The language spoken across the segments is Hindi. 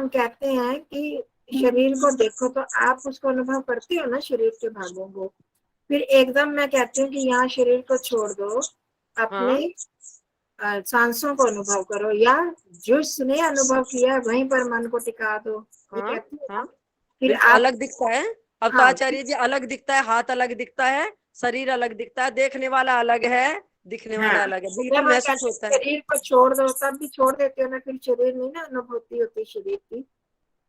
हम कहते हैं कि शरीर को देखो, तो आप उसको अनुभव करते हो ना, शरीर के भागों को। फिर एकदम मैं कहती हूँ कि यहाँ शरीर को छोड़ दो, अपने हाँ सांसों को अनुभव करो, या जिसने अनुभव किया वहीं पर मन को टिका दो, ये हाँ कहती है हाँ, ना। फिर बिल्कुल आप, अलग दिखता है। अब तो हाँ, आचार्य जी अलग दिखता है, हाथ अलग दिखता है, शरीर अलग दिखता है, देखने वाला अलग है, दिखने हाँ, वाला अलग है, बिल्कुल जब हम महसूस कहते होता हैं है। शरीर को छोड़ दो, तब भी छोड़ देते हो ना, फिर शरीर नहीं ना अनुभूति होती शरीर की।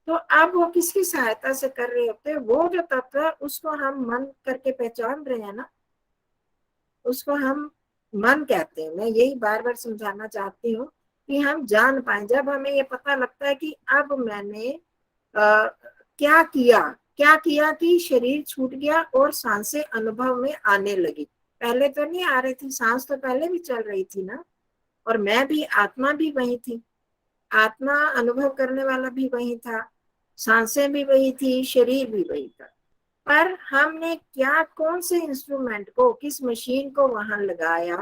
तो अब वो किसकी सहायता से कर रहे होते हैं? वो जो तत्व है उसको हम मन करके पहचान रहे हैं ना, उसको हम मन कहते हैं। मैं यही बार बार समझाना चाहती हूँ कि हम जान पाए, जब हमें ये पता लगता है कि अब मैंने क्या किया, क्या किया कि शरीर छूट गया और सांसें अनुभव में आने लगी। पहले तो नहीं आ रही थी, सांस तो पहले भी चल रही थी ना, और मैं भी, आत्मा भी वही थी, आत्मा अनुभव करने वाला भी वही था, सांसें भी वही थी, शरीर भी वही था। पर हमने क्या, कौन से इंस्ट्रूमेंट को, किस मशीन को वहां लगाया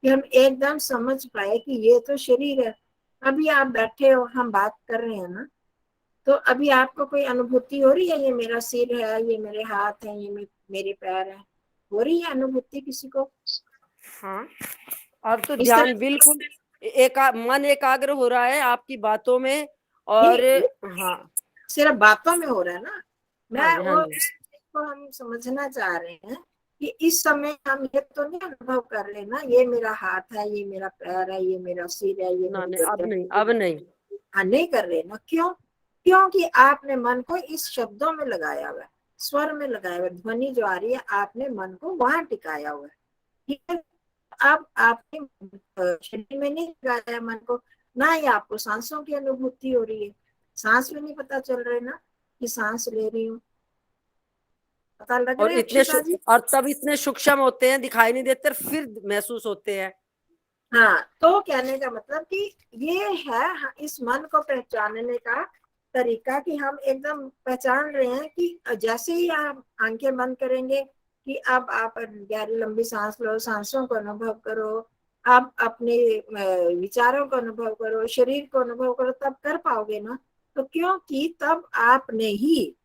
कि हम एकदम समझ पाए कि ये तो शरीर है। अभी आप बैठे हो, हम बात कर रहे हैं ना, तो अभी आपको कोई अनुभूति हो रही है, ये मेरा सिर है, ये मेरे हाथ है, ये मेरे पैर है, हो रही है अनुभूति किसी को? हाँ, अब तो इस ध्यान तरह बिल्कुल मन एकाग्र हो रहा है आपकी बातों में। और नहीं, हाँ, सिर्फ बातों में हो रहा है ना। हाँ मैं जी, हाँ वो जी। को हम समझना चाह रहे हैं कि इस समय हम ये तो नहीं अनुभव कर लेना, ये मेरा हाथ है, ये मेरा पैर है, ये मेरा सिर है, ये ना मेरी नहीं, अब गर्दन नहीं, है। अब नहीं। हाँ, नहीं कर रहे ना, क्यों? क्योंकि आपने मन को इस शब्दों में लगाया हुआ है, स्वर में लगाया हुआ है, ध्वनि जो आ रही है, आपने मन को वहां टिकाया हुआ है। ठीक है, अब आपने शरीर में नहीं लगाया मन को, ना ही आपको सांसों की अनुभूति हो रही है। सांस में नहीं पता चल रहा है ना कि सांस ले रही हूँ, पता लग और रहे हैं अक्षता जी? और तब इतने सूक्ष्म होते हैं, दिखाई नहीं देते, फिर महसूस होते हैं। हाँ, तो कहने का मतलब कि ये है, हाँ, इस मन को पहचानने का तरीका कि हम एकदम पहचान रहे हैं कि जैसे ही आप आंखें बंद करेंगे कि अब आप गहरी लंबी सांस लो, सांसों को अनुभव करो, आप अपने विचारों को अनुभव करो, शरीर को अनुभव करो, तब कर पाओगे ना। तो क्योंकि तब आपने ही,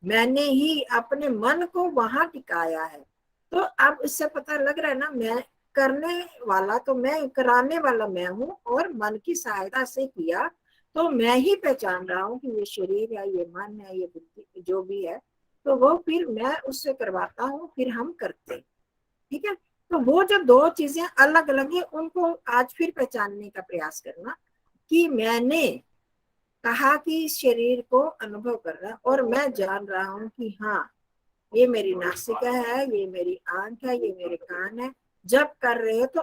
मैंने ही अपने मन को वहां टिकाया है। तो अब इससे पता लग रहा है ना, मैं करने वाला तो मैं, कराने वाला मैं हूँ, और मन की सहायता से किया, तो मैं ही पहचान रहा हूँ कि ये शरीर है, ये मन है, ये बुद्धि जो भी है। तो वो फिर मैं उससे करवाता हूँ, फिर हम करते हैं। ठीक है, तो वो जो दो चीजें अलग अलग है, उनको आज फिर पहचानने का प्रयास करना कि मैंने कहा कि इस शरीर को अनुभव कर रहा है, और मैं जान रहा हूँ कि हाँ, ये मेरी नासिका है, ये मेरी आंख है, ये मेरे कान है। जब कर रहे हो तो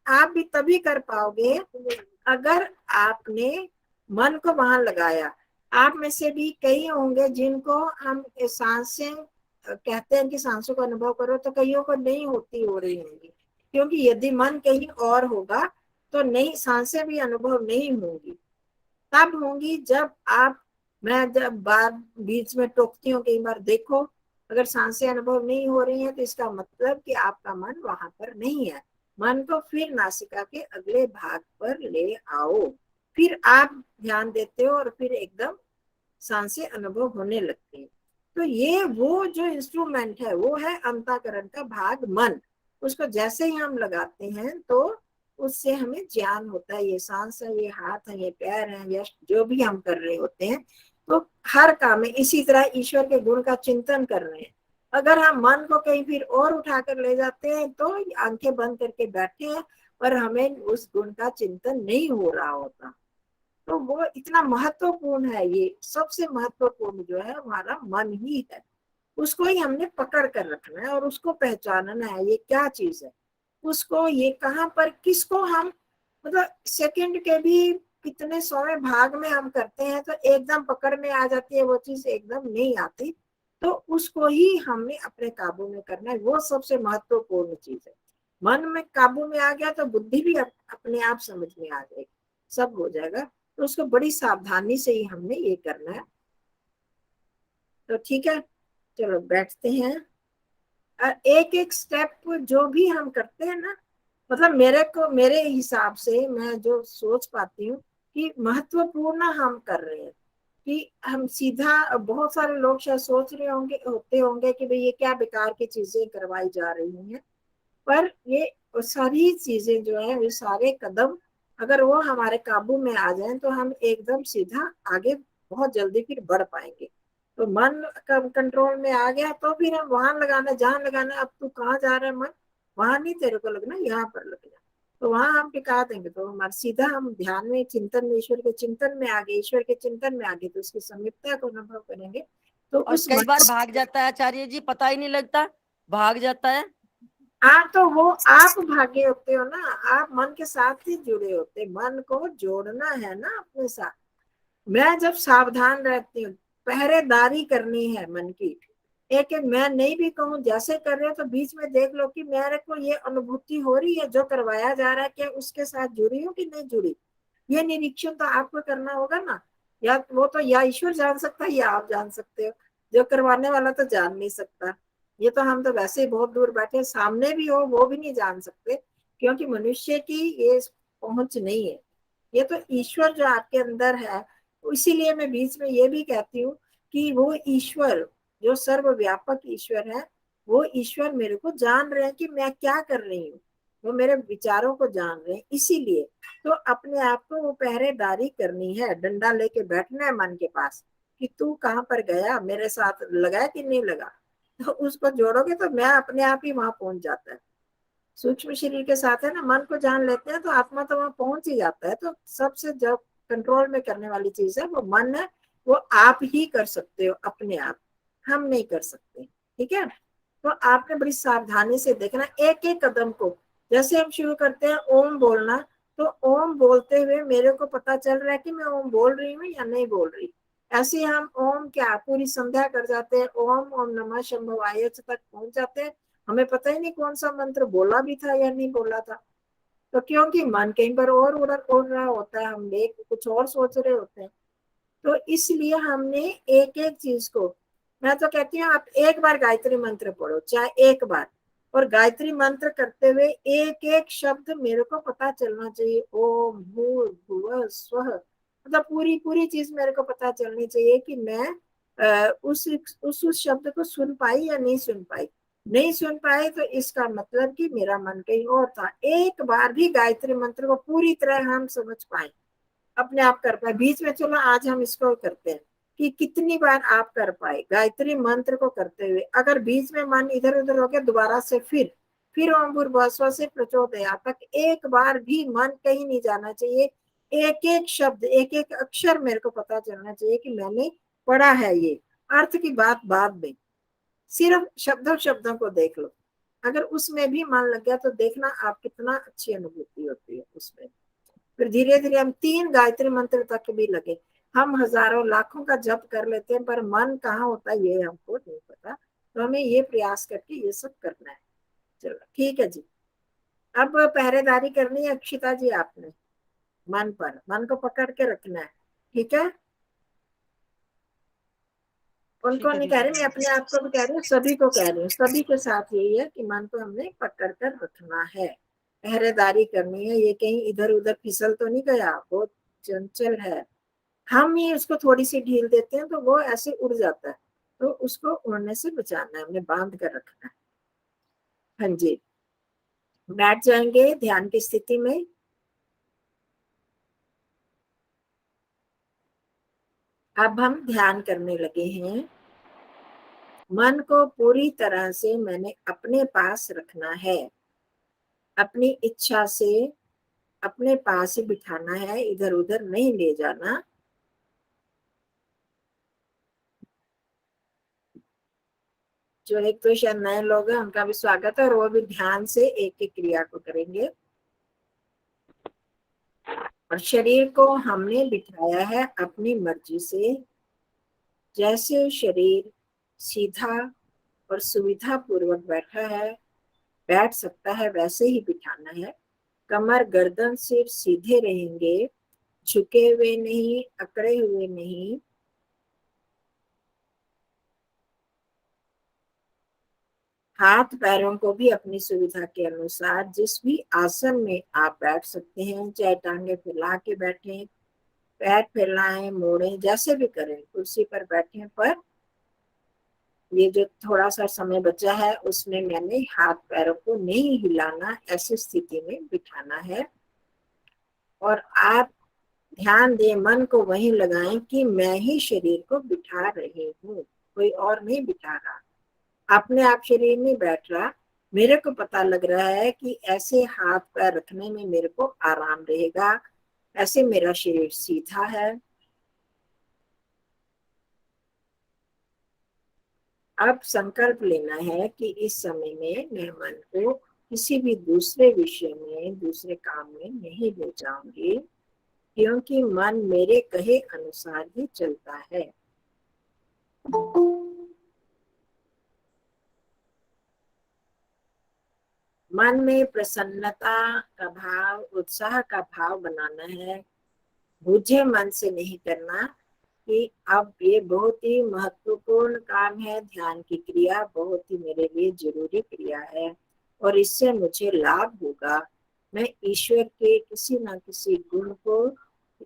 आप भी तभी कर पाओगे अगर आपने मन को वहां लगाया। आप में से भी कई होंगे जिनको हम सांसें कहते हैं कि सांसों का अनुभव करो, तो कईयों को नहीं होती, हो रही होंगी, क्योंकि यदि मन कहीं और होगा तो नहीं, सांसें भी अनुभव नहीं होंगी। तब होंगी जब आप, मैं जब बार बीच में टोकती हूँ कई बार, देखो अगर सांसें अनुभव नहीं हो रही हैं तो इसका मतलब कि आपका मन वहां पर नहीं है। मन को फिर नासिका के अगले भाग पर ले आओ, फिर आप ध्यान देते हो, और फिर एकदम सांसें अनुभव होने लगती है। तो ये वो जो इंस्ट्रूमेंट है वो है अंतःकरण का भाग, मन। उसको जैसे ही हम लगाते हैं तो उससे हमें ज्ञान होता है, ये सांस है, ये हाथ है, ये पैर है, या जो भी हम कर रहे होते हैं, तो हर काम में इसी तरह ईश्वर के गुण का चिंतन कर रहे हैं। अगर हम मन को कहीं फिर और उठाकर ले जाते हैं तो आंखें बंद करके बैठे हैं, पर हमें उस गुण का चिंतन नहीं हो रहा होता। तो वो इतना महत्वपूर्ण है, ये सबसे महत्वपूर्ण जो है हमारा मन ही है। उसको ही हमने पकड़ कर रखना है और उसको पहचानना है, ये क्या चीज है, उसको, ये कहाँ पर, किसको हम, मतलब सेकंड के भी कितने 100वें भाग में हम करते हैं तो एकदम पकड़ में आ जाती है, वो चीज एकदम नहीं आती। तो उसको ही हमने अपने काबू में करना है, वो सबसे महत्वपूर्ण चीज है। मन में काबू में आ गया तो बुद्धि भी अपने आप समझ में आ जाएगी, सब हो जाएगा। तो उसको बड़ी सावधानी से ही हमने ये करना है। तो ठीक है, चलो बैठते हैं। एक एक स्टेप जो भी हम करते हैं ना, मतलब मेरे हिसाब से मैं जो सोच पाती हूँ कि महत्वपूर्ण हम कर रहे हैं। कि हम सीधा, बहुत सारे लोग शायद सोच रहे होंगे कि भाई ये क्या बेकार की चीजें करवाई जा रही हैं, पर ये सारी चीजें जो है, ये सारे कदम अगर वो हमारे काबू में आ जाएं तो हम एकदम सीधा आगे बहुत जल्दी फिर बढ़ पाएंगे। तो मन कंट्रोल में आ गया तो फिर हम वहां लगाना, जहां लगाना, अब तू कहाँ जा रहा है मन, वहां नहीं तेरे को लगना, यहाँ पर लगना। तो वहां हम टिका देंगे तो हमारा सीधा हम ध्यान में, चिंतन में, ईश्वर के चिंतन में आगे, ईश्वर के चिंतन में आगे तो उसकी समीपता को अनुभव करेंगे। तो और उस कई मन, बार भाग जाता है आचार्य जी, पता ही नहीं लगता, भाग जाता है। हाँ तो वो आप भागे होते हो ना, आप मन के साथ ही जुड़े होते, मन को जोड़ना है ना अपने साथ। मैं जब सावधान रहती हूँ, पहरेदारी करनी है मन की, एक एक मैं नहीं भी कहूँ जैसे कर रहे हो तो बीच में देख लो कि मेरे को ये अनुभूति हो रही है जो करवाया जा रहा है, क्या उसके साथ जुड़ी हूँ कि नहीं जुड़ी। ये निरीक्षण तो आपको करना होगा ना, या वो तो या ईश्वर जान सकता है या आप जान सकते हो, जो करवाने वाला तो जान नहीं सकता। ये तो हम तो वैसे ही बहुत दूर बैठे, सामने भी हो वो भी नहीं जान सकते, क्योंकि मनुष्य की ये पहुंच नहीं है। ये तो ईश्वर जो आपके अंदर है, इसीलिए मैं बीच में ये भी कहती हूँ कि वो ईश्वर जो सर्वव्यापक ईश्वर है, वो ईश्वर मेरे को जान रहे हैं कि मैं क्या कर रही हूँ, वो मेरे विचारों को जान रहे हैं। इसीलिए तो अपने आप को वो पहरेदारी करनी है, डंडा लेके बैठना है मन के पास कि तू कहाँ पर गया, मेरे साथ लगा कि नहीं लगा। तो उसको जोड़ोगे तो मैं अपने आप ही वहां पहुंच जाता है। सूक्ष्म शरीर के साथ है ना, मन को जान लेते हैं तो आत्मा तो वहां पहुंच ही जाता है। तो सबसे जो कंट्रोल में करने वाली चीज है वो मन है, वो आप ही कर सकते हो अपने आप, हम नहीं कर सकते। ठीक है, तो आपने बड़ी सावधानी से देखना एक एक कदम को। जैसे हम शुरू करते हैं ओम बोलना, तो ओम बोलते हुए मेरे को पता चल रहा है कि मैं ओम बोल रही हूँ या नहीं बोल रही। ऐसे हम ओम क्या पूरी संध्या कर जाते हैं, ओम ओम नमः शंभवाय तक पहुंच जाते हैं, हमें पता ही नहीं कौन सा मंत्र बोला भी था या नहीं बोला था। तो क्योंकि मन कहीं पर और उड़ रहा होता है, हम देख कुछ और सोच रहे होते हैं। तो इसलिए हमने एक एक चीज को, मैं तो कहती हूँ आप एक बार गायत्री मंत्र पढ़ो, चाहे एक बार, और गायत्री मंत्र करते हुए एक एक शब्द मेरे को पता चलना चाहिए, ओम भूर्भुवः स्वः, मतलब पूरी पूरी चीज मेरे को पता चलनी चाहिए कि मैं उस शब्द को सुन पाई या नहीं सुन पाई। नहीं सुन पाए तो इसका मतलब कि मेरा मन कहीं और था। एक बार भी गायत्री मंत्र को पूरी तरह हम समझ पाए, अपने आप कर पाए, बीच में चलो आज हम इसको करते हैं कि कितनी बार आप कर पाए गायत्री मंत्र को करते हुए। अगर बीच में मन इधर उधर हो गया, दोबारा से फिर ओम भूर्भुवः से प्रचोदयात् तक एक बार भी मन कहीं नहीं जाना चाहिए। एक एक शब्द, एक एक अक्षर मेरे को पता चलना चाहिए कि मैंने पढ़ा है ये, अर्थ की बात बाद में, सिर्फ शब्दों शब्दों को देख लो। अगर उसमें भी मन लग गया तो देखना आप कितना अच्छी अनुभूति होती है उसमें। फिर धीरे धीरे हम 3 गायत्री मंत्र तक भी लगे, हम हजारों लाखों का जप कर लेते हैं पर मन कहाँ होता है ये हमको नहीं पता। तो हमें ये प्रयास करके ये सब करना है। चलो ठीक है जी, अब पहरेदारी करनी है अक्षिता जी आपने, मन पर, मन को पकड़ के रखना है। ठीक है, उनको ठीक है नहीं कह दीदी रही, मैं जी। अपने आप को भी कह रही हूँ, सभी को कह रही हूँ, सभी के साथ यही है कि मन को हमने पकड़ कर रखना है, पहरेदारी करनी है। ये कहीं इधर उधर फिसल तो नहीं गया, बहुत चंचल है, हम ही उसको थोड़ी सी ढील देते हैं तो वो ऐसे उड़ जाता है। तो उसको उड़ने से बचाना है, हमने बांध कर रखना है। हाँ जी, बैठ जाएंगे ध्यान की स्थिति में। अब हम ध्यान करने लगे हैं। मन को पूरी तरह से मैंने अपने पास रखना है, अपनी इच्छा से अपने पास ही बिठाना है, इधर उधर नहीं ले जाना। जो एक तो शायद नए लोग हैं उनका भी स्वागत है, और वो भी ध्यान से एक एक क्रिया को करेंगे। और शरीर को हमने बिठाया है अपनी मर्जी से, जैसे शरीर सीधा और सुविधा पूर्वक बैठा है, बैठ सकता है वैसे ही बिठाना है। कमर गर्दन सिर सीधे रहेंगे, झुके हुए नहीं, अकड़े हुए नहीं। हाथ पैरों को भी अपनी सुविधा के अनुसार जिस भी आसन में आप बैठ सकते हैं, चाहे टांगे फैला के बैठे, पैर फैलाएं, मोड़ें, जैसे भी करें, कुर्सी पर बैठे, पर ये जो थोड़ा सा समय बचा है उसमें मैंने हाथ पैरों को नहीं हिलाना, ऐसी स्थिति में बिठाना है। और आप ध्यान दें, मन को वहीं लगाएं कि मैं ही शरीर को बिठा रही हूँ, कोई और नहीं बिठा रहा। अपने आप शरीर नहीं बैठ रहा, मेरे को पता लग रहा है कि ऐसे हाथ पैर रखने में मेरे को आराम रहेगा, ऐसे मेरा शरीर सीधा है। अब संकल्प लेना है कि इस समय में मैं मन को किसी भी दूसरे विषय में, दूसरे काम में नहीं ले जाऊंगी, क्योंकि मन मेरे कहे अनुसार ही चलता है। मन में प्रसन्नता का भाव, उत्साह का भाव बनाना है। बुझे मन से नहीं करना कि अब ये बहुत ही महत्वपूर्ण काम है, ध्यान की क्रिया बहुत ही मेरे लिए जरूरी क्रिया है और इससे मुझे लाभ होगा। मैं ईश्वर के किसी न किसी गुण को,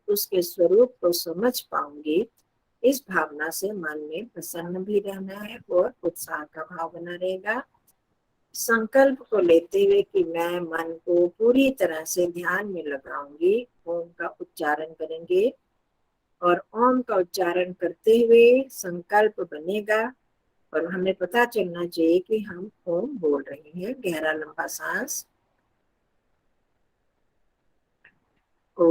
उसके स्वरूप को समझ पाऊंगी। इस भावना से मन में प्रसन्न भी रहना है और उत्साह का भाव बना रहेगा। संकल्प को लेते हुए कि मैं मन को पूरी तरह से ध्यान में लगाऊंगी, ओम का उच्चारण करेंगे और ओम का उच्चारण करते हुए संकल्प बनेगा और हमें पता चलना चाहिए कि हम ओम बोल रहे हैं। गहरा लंबा सांस। ओ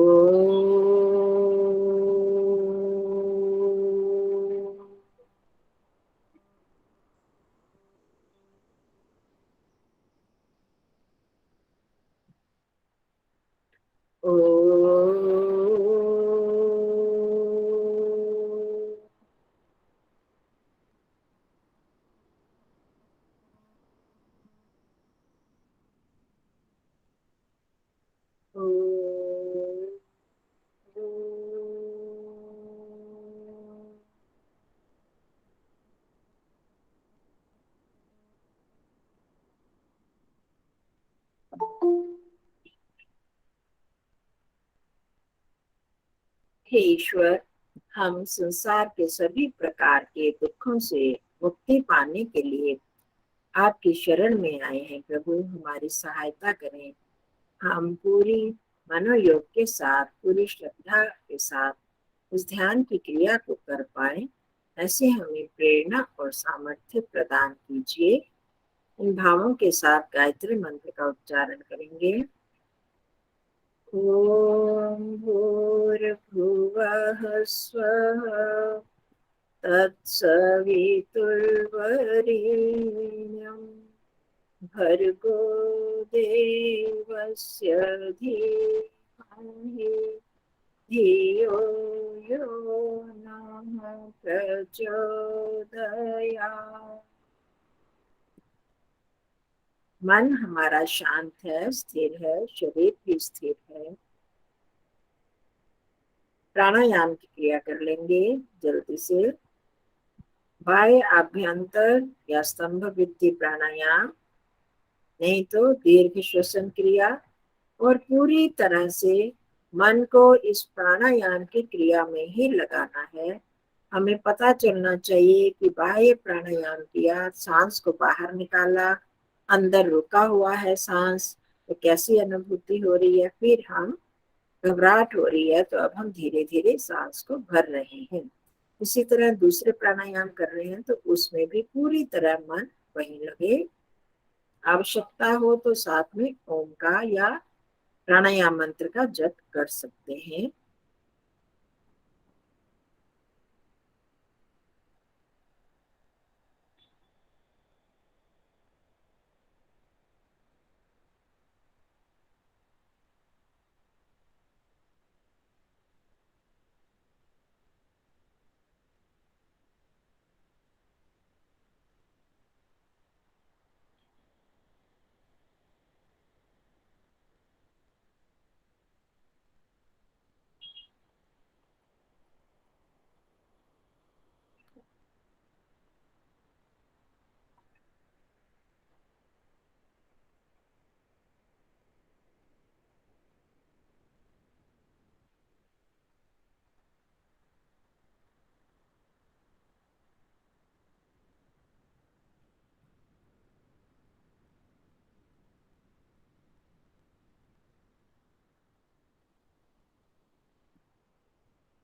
ओ हे ईश्वर, हम संसार के सभी प्रकार के दुखों से मुक्ति पाने के लिए आपकी शरण में आए हैं। प्रभु हमारी सहायता करें। हम पूरी मनोयोग के साथ, पूरी श्रद्धा के साथ उस ध्यान की क्रिया को कर पाए, ऐसे हमें प्रेरणा और सामर्थ्य प्रदान कीजिए। इन भावों के साथ गायत्री मंत्र का उच्चारण करेंगे। ओम भूर्भुवः स्वः तत्सवितुर्वरेण्यं भर्गो देवस्य धीमहि धियो यो नः प्रचोदयात्। मन हमारा शांत है, स्थिर है, शरीर भी स्थिर है। प्राणायाम की क्रिया कर लेंगे जल्दी से। बाह्य आभ्यंतर या स्तंभ विद्धि प्राणायाम, नहीं तो दीर्घ श्वसन क्रिया। और पूरी तरह से मन को इस प्राणायाम की क्रिया में ही लगाना है। हमें पता चलना चाहिए कि बाह्य प्राणायाम किया, सांस को बाहर निकाला, अंदर रुका हुआ है सांस, तो कैसी अनुभूति हो रही है। फिर हम घबराहट हो रही है तो अब हम धीरे धीरे सांस को भर रहे हैं। इसी तरह दूसरे प्राणायाम कर रहे हैं तो उसमें भी पूरी तरह मन वहीं लगे। आवश्यकता हो तो साथ में ओम का या प्राणायाम मंत्र का जप कर सकते हैं।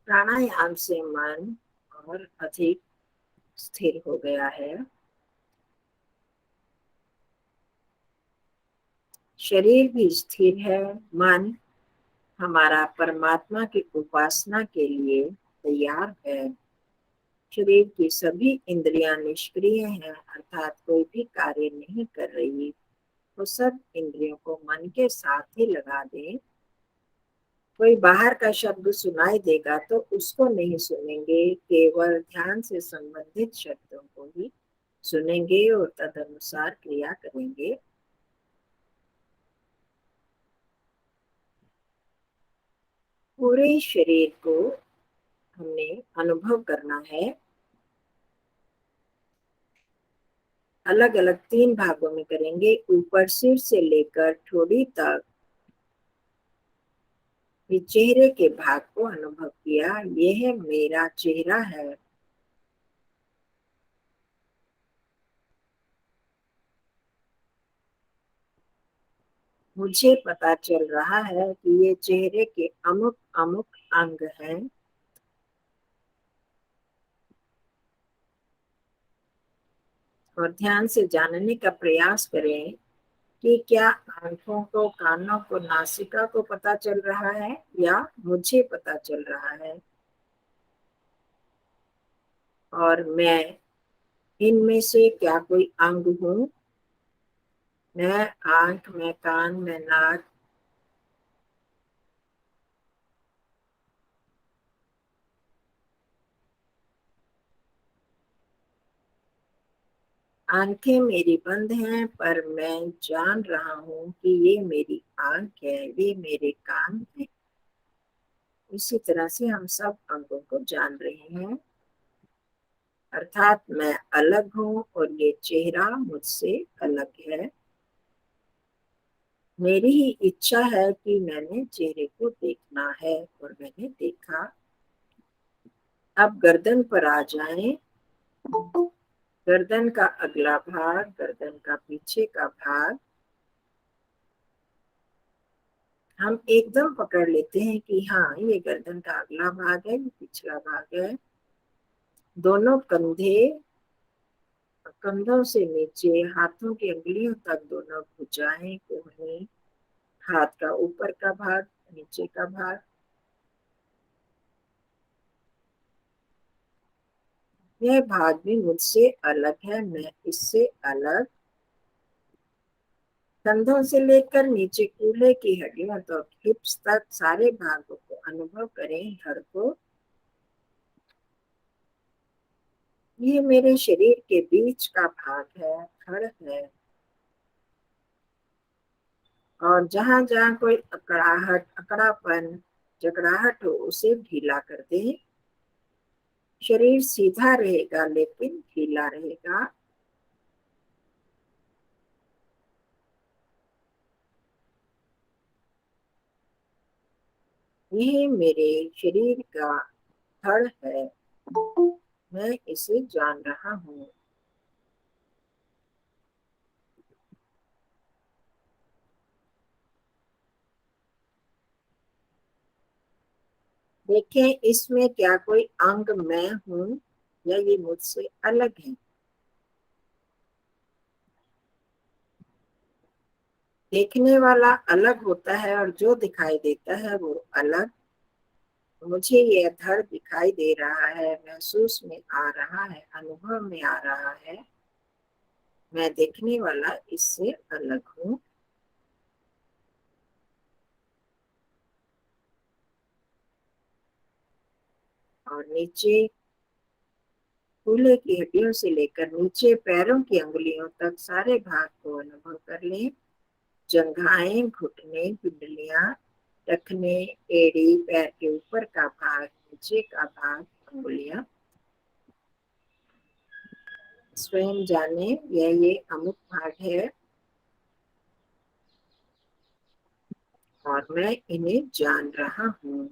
प्राणायाम से मन और अधिक स्थिर हो गया है। शरीर भी स्थिर है। मन हमारा परमात्मा की उपासना के लिए तैयार है। शरीर की सभी इंद्रियां निष्क्रिय हैं, अर्थात कोई भी कार्य नहीं कर रही। तो सब इंद्रियों को मन के साथ ही लगा दें। कोई बाहर का शब्द सुनाई देगा तो उसको नहीं सुनेंगे, केवल ध्यान से संबंधित शब्दों को ही सुनेंगे और तदनुसार क्रिया करेंगे। पूरे शरीर को हमने अनुभव करना है। अलग अलग 3 भागों में करेंगे। ऊपर सिर से लेकर ठोड़ी तक ये चेहरे के भाग को अनुभव किया। यह मेरा चेहरा है। मुझे पता चल रहा है कि ये चेहरे के अमुक अमुक अंग हैं। और ध्यान से जानने का प्रयास करें कि क्या आंखों को, कानों को, नासिका को पता चल रहा है या मुझे पता चल रहा है। और मैं इनमें से क्या कोई अंग हूँ? मैं आंख, मैं कान, मैं नाक, आंखें मेरी बंद हैं, पर मैं जान रहा हूँ कि ये मेरी आंख है, ये मेरे कान है। इसी तरह से हम सब अंगों को जान रहे हैं, अर्थात मैं अलग हूँ और ये चेहरा मुझसे अलग है। मेरी ही इच्छा है कि मैंने चेहरे को देखना है और मैंने देखा। अब गर्दन पर आ जाएं। गर्दन का अगला भाग, गर्दन का पीछे का भाग हम एकदम पकड़ लेते हैं कि हाँ, ये गर्दन का अगला भाग है, ये पिछला भाग है। दोनों कंधे, कंधों से नीचे हाथों की अंगुलियों तक दोनों भुजाएं, कोहनी, हाथ का ऊपर का भाग, नीचे का भाग, यह भाग भी मुझसे अलग है, मैं इससे अलग। कंधों से लेकर नीचे कूल्हे की हड्डियों तक, हिप्स तक सारे भागों को अनुभव करें। धड़ को, ये मेरे शरीर के बीच का भाग है, धड़ है। और जहां जहां कोई अकड़ाहट, अकड़ापन, जकड़ाहट हो उसे ढीला कर दे। शरीर सीधा रहेगा लेकिन ढीला रहेगा। ये मेरे शरीर का धड़ है, मैं इसे जान रहा हूँ। देखें इसमें क्या कोई अंग मैं हूँ या ये मुझसे अलग है। देखने वाला अलग होता है और जो दिखाई देता है वो अलग। मुझे यह धड़ दिखाई दे रहा है, महसूस में आ रहा है, अनुभव में आ रहा है। मैं देखने वाला इससे अलग हूँ। और नीचे कूल्हे की हड्डियों से लेकर नीचे पैरों की अंगुलियों तक सारे भाग को अनुभव कर लें। जंघाएं, घुटने, पिंडलियां, टखने, एड़ी, पैर के ऊपर का भाग, नीचे का भाग, अंगुलियां। स्वयं जाने यह ये अमुक भाग है और मैं इन्हें जान रहा हूँ।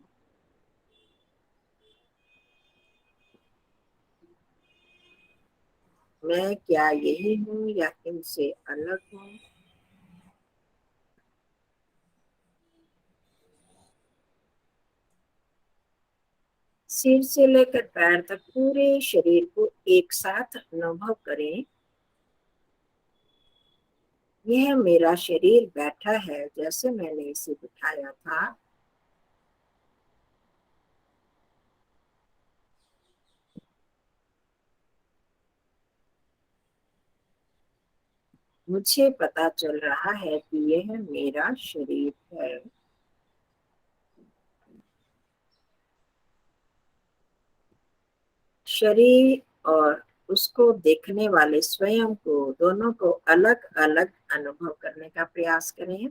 मैं क्या यही हूँ या इनसे अलग हूँ? सिर से लेकर पैर तक पूरे शरीर को एक साथ अनुभव करें। यह मेरा शरीर बैठा है जैसे मैंने इसे बिठाया था। मुझे पता चल रहा है कि यह मेरा शरीर है। शरीर और उसको देखने वाले स्वयं को, दोनों को अलग अलग अनुभव करने का प्रयास करें।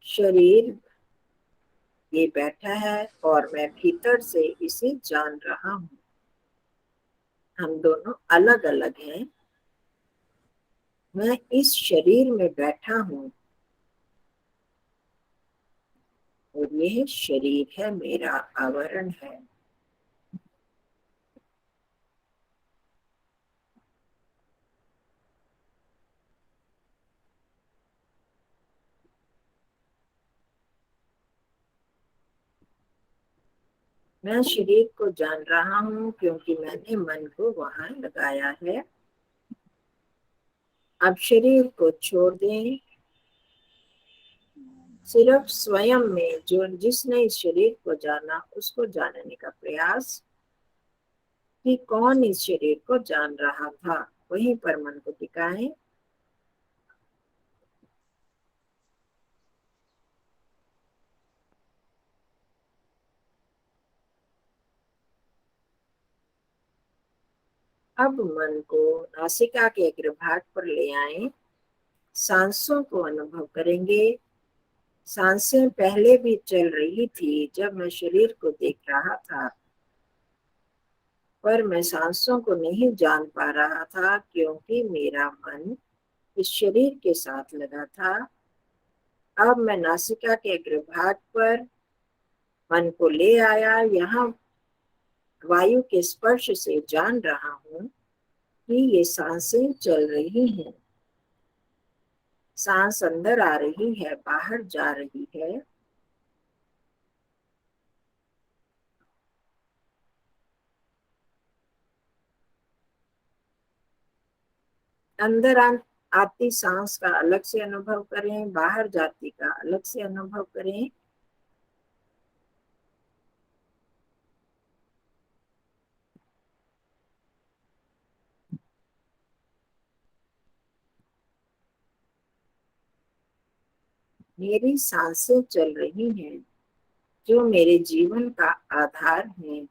शरीर ये बैठा है और मैं भीतर से इसे जान रहा हूँ। हम दोनों अलग अलग हैं। मैं इस शरीर में बैठा हूँ और यह शरीर है, मेरा आवरण है। मैं शरीर को जान रहा हूँ क्योंकि मैंने मन को वहां लगाया है। अब शरीर को छोड़ दें। सिर्फ स्वयं में जो जिसने इस शरीर को जाना उसको जानने का प्रयास कि कौन इस शरीर को जान रहा था, वहीं पर मन को टिकाएं। अब मन को नासिका के अग्रभाग पर ले आएं। सांसों को अनुभव करेंगे। सांसें पहले भी चल रही थी जब मैं शरीर को देख रहा था, पर मैं सांसों को नहीं जान पा रहा था क्योंकि मेरा मन इस शरीर के साथ लगा था। अब मैं नासिका के अग्रभाग पर मन को ले आया। यहाँ वायु के स्पर्श से जान रहा हूँ कि ये सांसें चल रही हैं। सांस अंदर आ रही है, बाहर जा रही है। अंदर आती सांस का अलग से अनुभव करें, बाहर जाती का अलग से अनुभव करें। मेरी सांसें चल रही हैं जो मेरे जीवन का आधार है।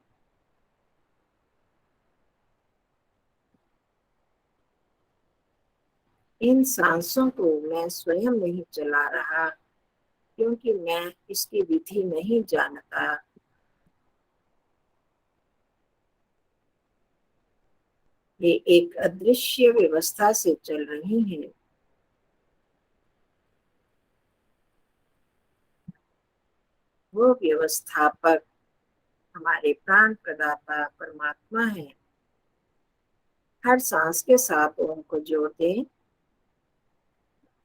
इन सांसों को मैं स्वयं नहीं चला रहा क्योंकि मैं इसकी विधि नहीं जानता। ये एक अदृश्य व्यवस्था से चल रही है। वो व्यवस्थापक हमारे प्राण प्रदाता परमात्मा है। हर सांस के साथ ओम को जोड़ दें।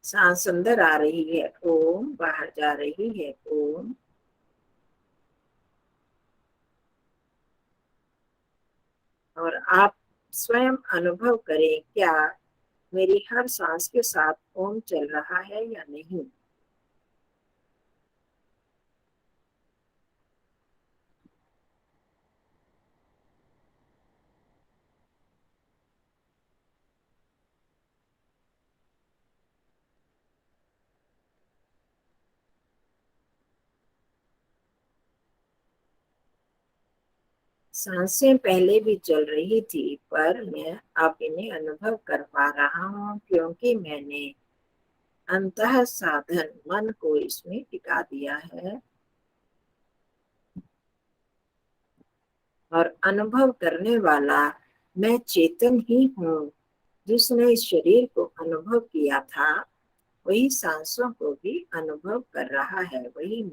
सांस अंदर आ रही है ओम, बाहर जा रही है ओम। और आप स्वयं अनुभव करें क्या मेरी हर सांस के साथ ओम चल रहा है या नहीं। सांसें पहले भी चल रही थी पर मैं अब इन्हें अनुभव कर पा रहा हूँ क्योंकि मैंने अंतः साधन मन को इसमें टिका दिया है। और अनुभव करने वाला मैं चेतन ही हूँ। जिसने इस शरीर को अनुभव किया था वही सांसों को भी अनुभव कर रहा है, वही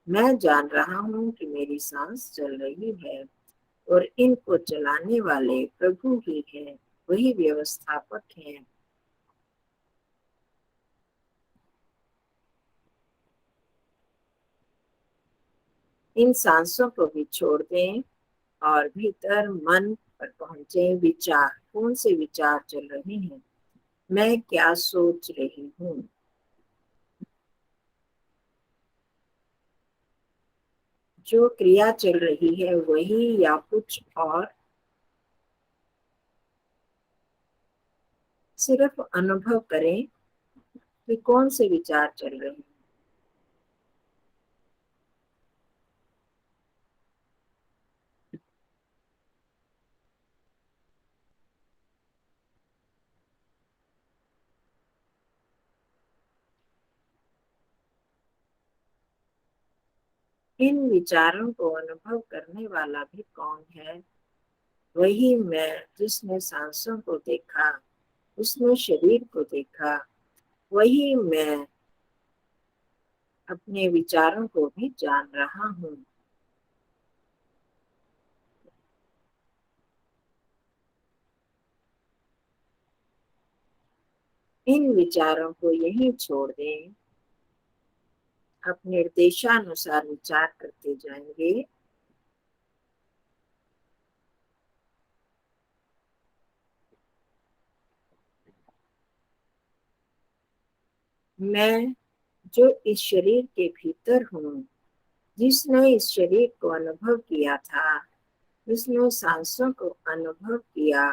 मैं जान रहा हूँ कि मेरी सांस चल रही है और इनको चलाने वाले प्रभु ही हैं, वही व्यवस्थापक हैं। इन सांसों को भी छोड़ दें और भीतर मन पर पहुंचे। विचार, कौन से विचार चल रहे हैं, मैं क्या सोच रही हूँ, जो क्रिया चल रही है वही या कुछ और। सिर्फ अनुभव करें कि कौन से विचार चल रहे हैं। इन विचारों को अनुभव करने वाला भी कौन है? वही मैं, जिसने सांसों को देखा, उसने शरीर को देखा। वही मैं अपने विचारों को भी जान रहा हूँ। इन विचारों को यहीं छोड़ दें। अब निर्देशानुसार विचार करते जाएंगे। मैं जो इस शरीर के भीतर हूँ, जिसने इस शरीर को अनुभव किया था, जिसने सांसों को अनुभव किया,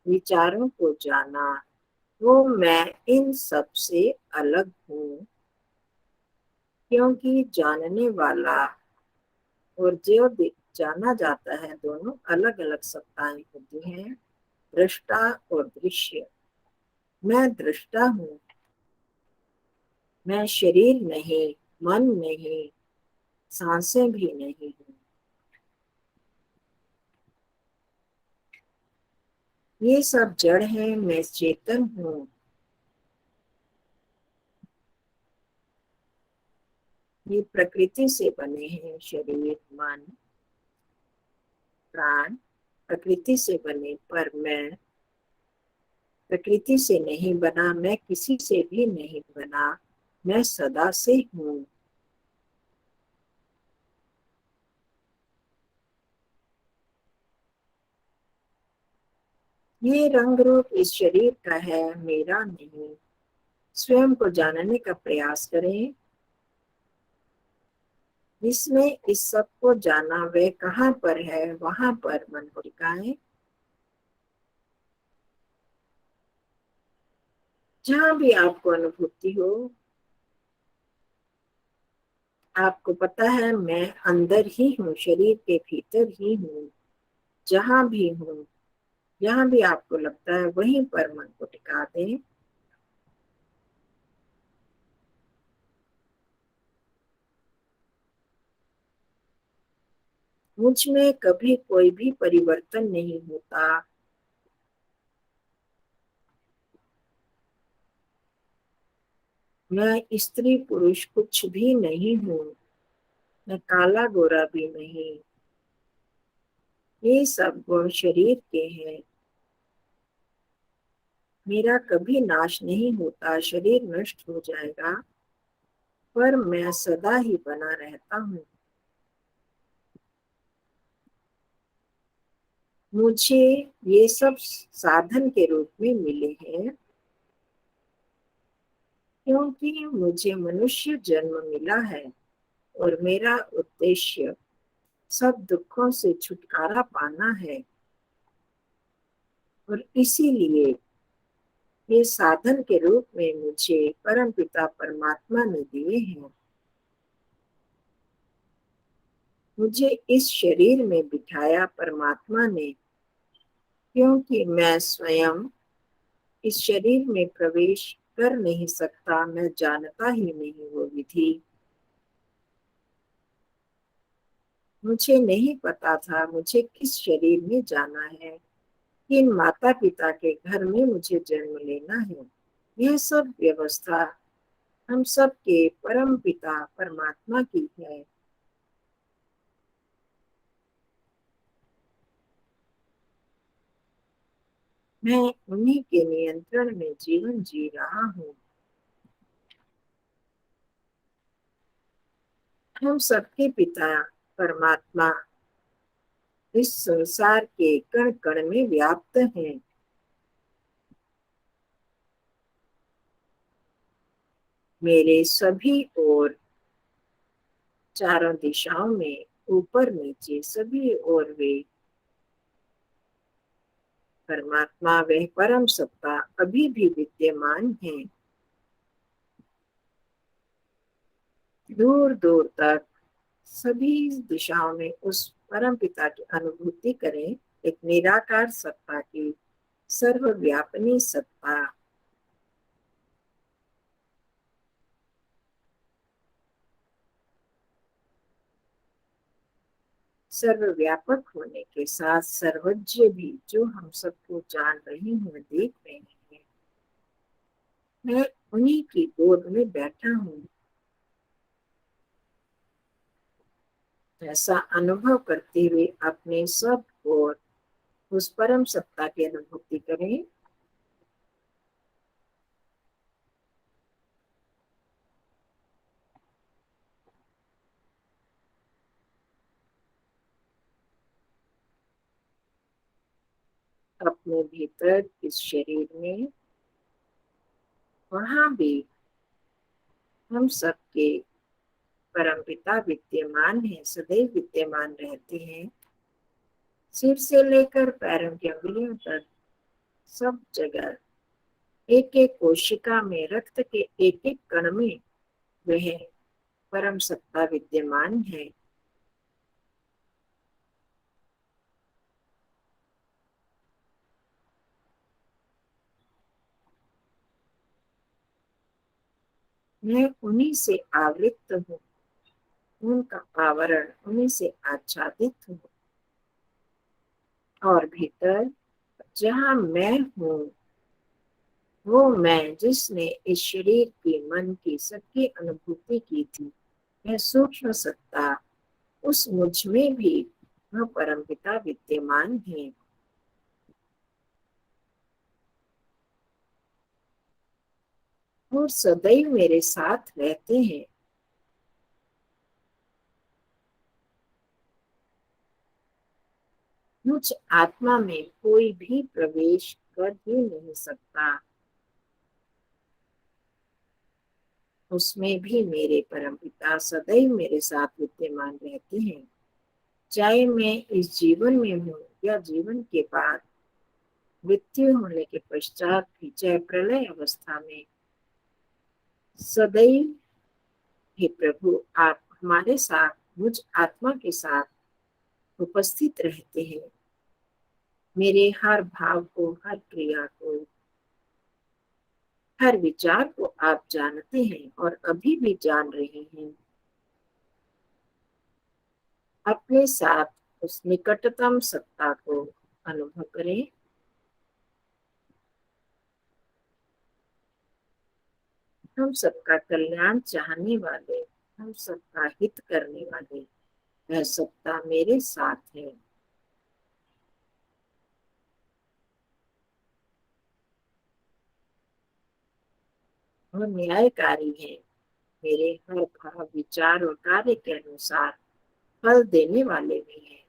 विचारों को जाना, वो मैं इन सब से अलग हूँ। क्योंकि जानने वाला और जो जाना जाता है, दोनों अलग अलग सत्ताएं होती हैं, दृष्टा और दृश्य। मैं दृष्टा हूँ, मैं शरीर नहीं, मन नहीं, सांसें भी नहीं हूँ। ये सब जड़ है, मैं चेतन हूँ। ये प्रकृति से बने हैं, शरीर, मन, प्राण प्रकृति से बने, पर मैं प्रकृति से नहीं बना, मैं किसी से भी नहीं बना, मैं सदा से हूँ। ये रंग रूप इस शरीर का है, मेरा नहीं। स्वयं को जानने का प्रयास करें। जिसने इस सब को जाना वह कहाँ पर है, वहां पर मन को टिकाएं। जहां भी आपको अनुभूति हो, आपको पता है मैं अंदर ही हूँ, शरीर के भीतर ही हूँ। जहां भी हूँ, जहां भी आपको लगता है वहीं पर मन को टिका दें। मुझ में कभी कोई भी परिवर्तन नहीं होता। मैं स्त्री पुरुष कुछ भी नहीं हूँ। मैं काला गोरा भी नहीं। ये सब गुण शरीर के हैं। मेरा कभी नाश नहीं होता, शरीर नष्ट हो जाएगा, पर मैं सदा ही बना रहता हूँ। मुझे ये सब साधन के रूप में मिले हैं, क्योंकि मुझे मनुष्य जन्म मिला है और मेरा उद्देश्य सब दुखों से छुटकारा पाना है। और इसीलिए ये साधन के रूप में मुझे परमपिता परमात्मा ने दिए हैं। मुझे इस शरीर में बिठाया परमात्मा ने, क्योंकि मैं स्वयं इस शरीर में प्रवेश कर नहीं सकता, मैं जानता ही नहीं वो विधि। मुझे नहीं पता था मुझे किस शरीर में जाना है, किन माता पिता के घर में मुझे जन्म लेना है। यह सब व्यवस्था हम सब के परम पिता परमात्मा की है। मैं उन्हीं के नियंत्रण में जीवन जी रहा हूँ। हम सबके पिता परमात्मा इस संसार के कण कण में व्याप्त है। मेरे सभी ओर, चारों दिशाओं में, ऊपर नीचे सभी ओर वे परमात्मा, वह परम सत्ता अभी भी विद्यमान है। दूर दूर तक सभी दिशाओं में उस परम पिता की अनुभूति करें, एक निराकार सत्ता की, सर्वव्यापिनी सत्ता। सर्वव्यापक होने के साथ सर्वज्ञ भी, जो हम सबको जान रहे हैं, देख रहे हैं। मैं उन्हीं की गोद में बैठा हूँ, ऐसा अनुभव करते हुए अपने सब और उस परम सत्ता की अनुभूति करें। अपने भीतर इस शरीर में, वहां भी हम सबके परमपिता विद्यमान है, सदैव विद्यमान रहते हैं। सिर से लेकर पैरों की अंगुलियों तक सब जगह, एक एक कोशिका में, रक्त के एक एक कण में वह परम सत्ता विद्यमान है। मैं उन्हीं से आवृत हूँ, उनका आवरण उन्हीं से आच्छादित हूँ। और भीतर जहाँ मैं हूँ, वो मैं जिसने इस शरीर की, मन की, सबकी अनुभूति की थी, वह सूक्ष्म सत्ता, उस मुझ में भी वह परमपिता विद्यमान है। और सदैव मेरे साथ रहते हैं। मुझ आत्मा में कोई भी प्रवेश कर ही नहीं सकता। उसमें भी मेरे परमपिता सदैव मेरे साथ विद्यमान रहते हैं। चाहे मैं इस जीवन में हूँ या जीवन के बाद, मृत्यु होने के पश्चात भी, चाहे प्रलय अवस्था में, सदैव हे प्रभु आप हमारे साथ, मुझ आत्मा के साथ उपस्थित रहते हैं। मेरे हर भाव को, हर क्रिया को, हर विचार को आप जानते हैं और अभी भी जान रहे हैं। अपने साथ उस निकटतम सत्ता को अनुभव करें। हम सबका कल्याण चाहने वाले, हम सबका हित करने वाले, वह सत्ता मेरे साथ है। और न्यायकारी है। मेरे हर भाव, विचार और कार्य के अनुसार फल देने वाले भी हैं।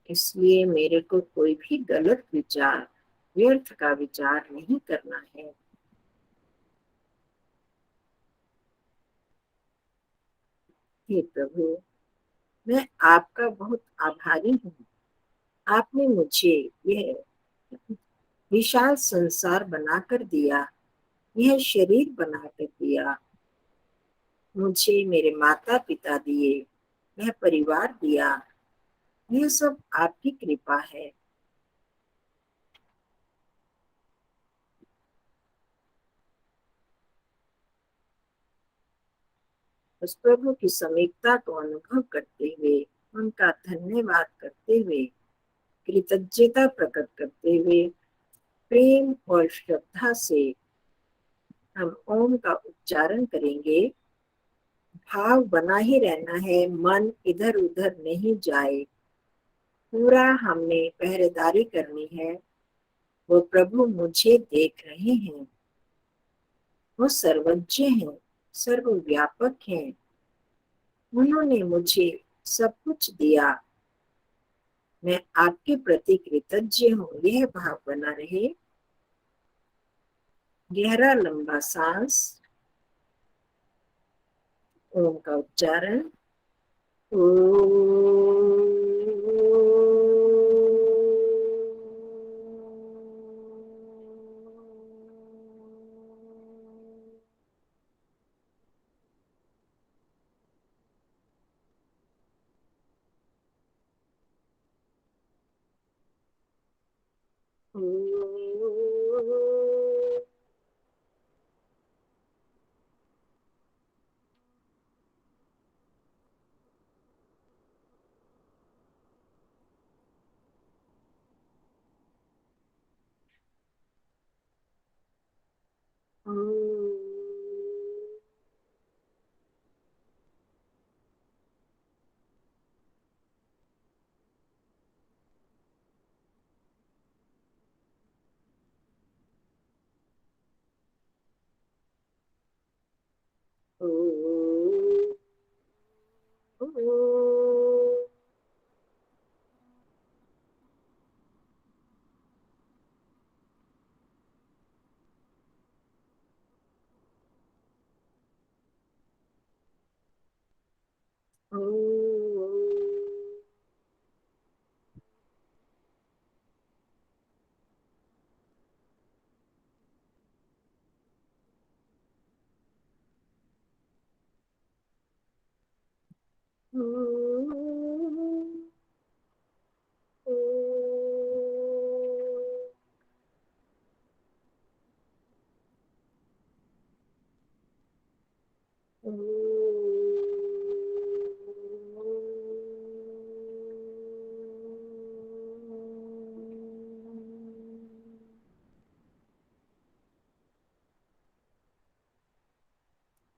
इसलिए मेरे को कोई भी गलत विचार, व्यर्थ का विचार नहीं करना है। हे प्रभु, मैं आपका बहुत आभारी हूँ। आपने मुझे यह विशाल संसार बनाकर दिया, यह शरीर बनाकर दिया, मुझे मेरे माता पिता दिए, यह परिवार दिया। यह सब आपकी कृपा है। उस प्रभु की समीपता को अनुभव करते हुए, उनका धन्यवाद करते हुए, कृतज्ञता प्रकट करते हुए, प्रेम और श्रद्धा से हम ओम का उच्चारण करेंगे। भाव बना ही रहना है, मन इधर उधर नहीं जाए। पूरा हमने पहरेदारी करनी है। वो प्रभु मुझे देख रहे हैं, वो सर्वज्ञ हैं, सर्वव्यापक हैं। उन्होंने मुझे सब कुछ दिया। मैं आपके प्रति कृतज्ञ हूँ। यह भाव बना रहे। गहरा लंबा सांस, ओम का उच्चारण।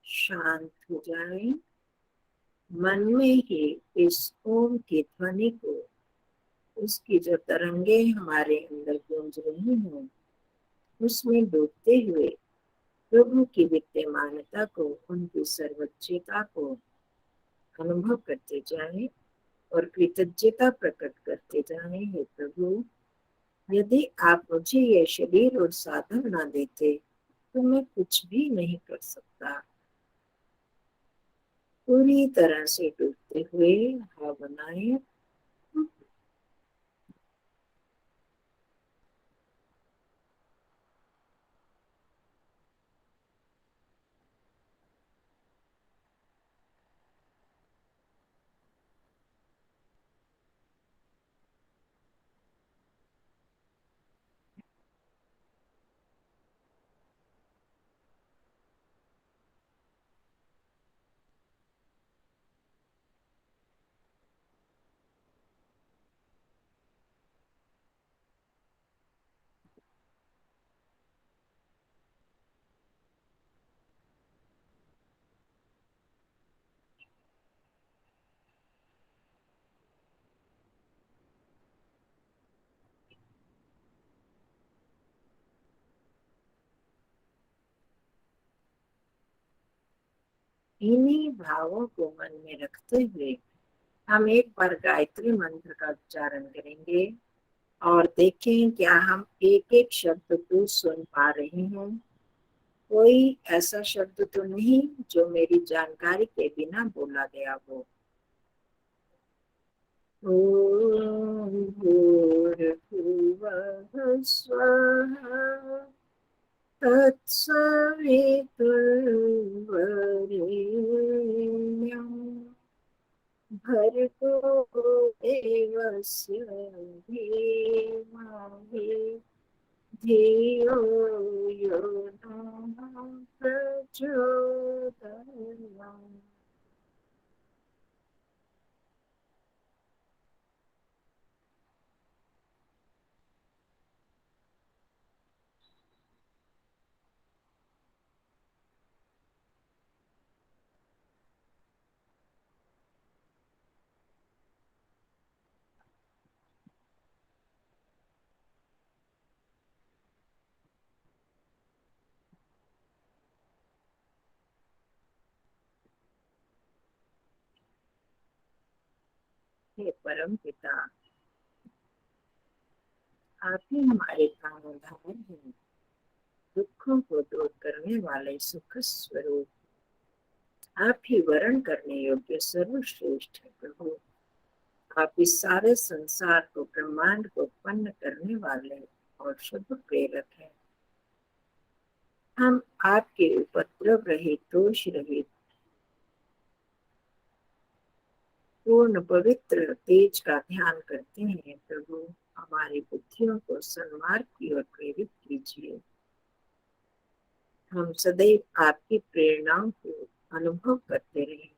शांत हो जाए। मन में ही इस ओम की ध्वनि को, उसकी जो तरंगे हमारे अंदर गूंज रही हैं, उसमें डूबते हुए प्रभु की विद्यमानता को, उनकी सर्वोच्चता को अनुभव करते जाएं और कृतज्ञता प्रकट करते जाएं। हे प्रभु, यदि आप मुझे ये शरीर और साधन ना देते तो मैं कुछ भी नहीं कर सकता। पूरी तरह से डूबते हुए भाव बनाए। इन्हीं भावों को मन में रखते हुए हम एक बार गायत्री मंत्र का उच्चारण करेंगे और देखें क्या हम एक एक शब्द को सुन पा रहे हैं। कोई ऐसा शब्द तो नहीं जो मेरी जानकारी के बिना बोला गया हो। ओम भूर्भुवः स्वः तत्सवितुर्वरेण्यं भर्गो देवस्य धीमहि धियो यो नः प्रचोदयात्। हे परम पिता, आप ही हमारे प्राणधार हैं, दुखों को दूर करने वाले सुख स्वरूप, आप ही वर्ण करने योग्य सर्वश्रेष्ठ है प्रभु। आप इस सारे संसार को, ब्रह्मांड को उत्पन्न करने वाले और शुभ प्रेरक है। हम आपके उपद्रव रहित, दोष रहित, पूर्ण पवित्र तेज का ध्यान करते हैं प्रभु। हमारी बुद्धियों को सन्मार्ग की ओर प्रेरित कीजिए। हम सदैव आपकी प्रेरणाओं को अनुभव करते रहें,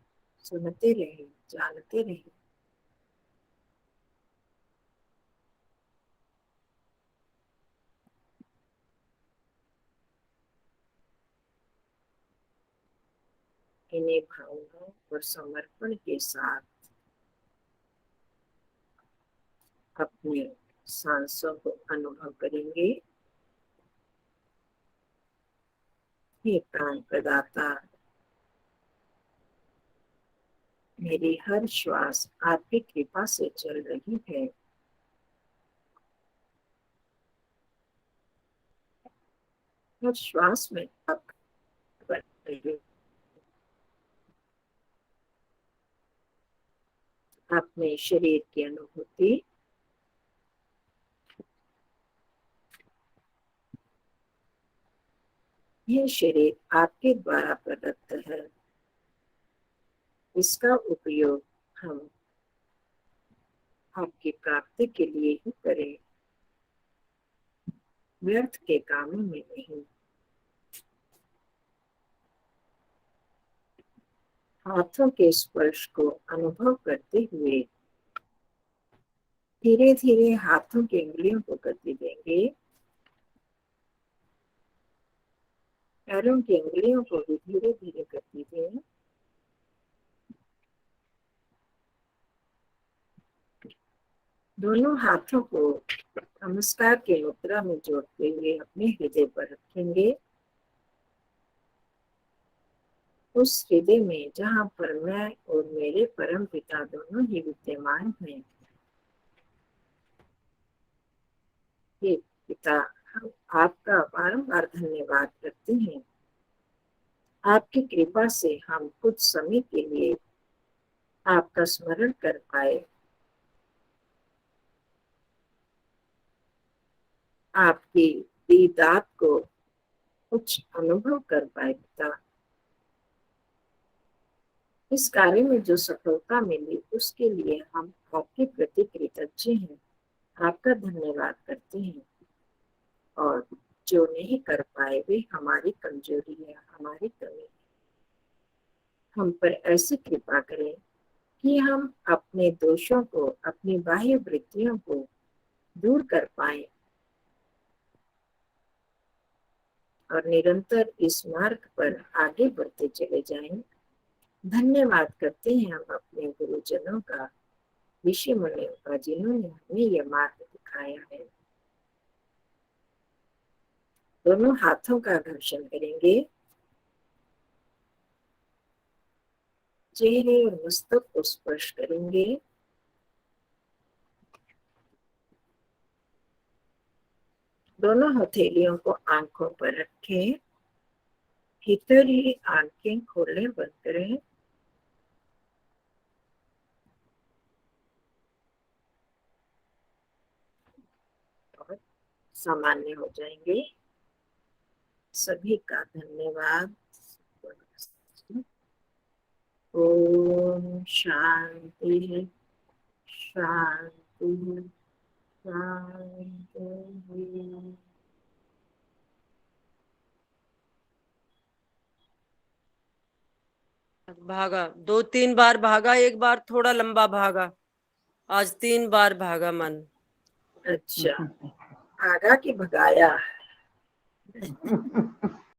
सुनते रहें, जानते रहें। इन्हें भावनाओं और समर्पण के साथ अपने सांसों को अनुभव करेंगे। हे प्राण प्रदाता, मेरी हर श्वास आपकी कृपा से चल रही है। हर श्वास में आप बन रही हो। अपने शरीर की अनुभूति, यह शरीर आपके द्वारा प्रदत्त है। इसका उपयोग हम आपकी प्राप्ति के लिए ही करें, व्यर्थ के कामों में नहीं। हाथों के स्पर्श को अनुभव करते हुए धीरे धीरे हाथों की उंगलियों को गति देंगे। पैरों की उंगलियों को भी धीरे धीरे गति दें। दोनों हाथों को नमस्कार के मुद्रा में जोड़ते हुए अपने हृदय पर रखेंगे। उस हृदय में जहाँ पर मैं और मेरे परम पिता दोनों ही विद्यमान हैं। हे पिता, हम आपका बारंबार धन्यवाद करते हैं। आपकी कृपा से हम कुछ समय के लिए आपका स्मरण कर पाए, आपकी दीदात को कुछ अनुभव कर पाए। पिता, इस कार्य में जो सफलता मिली उसके लिए हम आपके प्रति कृतज्ञ हैं, आपका धन्यवाद करते हैं। और जो नहीं कर पाए वे हमारी कमजोरी है, हमारी कमी है। हम पर ऐसी कृपा करें कि हम अपने दोषों को, अपनी बाह्य वृत्तियों को दूर कर पाए और निरंतर इस मार्ग पर आगे बढ़ते चले जाएं। धन्यवाद करते हैं हम अपने गुरुजनों का, ऋषि मुनियों का, जिन्होंने हमें यह मार्ग दिखाया है। दोनों हाथों का घर्षण करेंगे, चेहरे और मस्तक को स्पर्श करेंगे। दोनों हथेलियों को आंखों पर रखें। भीतर ही आंखें खोलें, बंद करें। और सामान्य हो जाएंगे। सभी का धन्यवाद। ओम शांति शांति शांति। भागा 2-3 बार भागा, एक बार थोड़ा लंबा भागा। आज 3 बार भागा मन। अच्छा, भागा कि भगाया?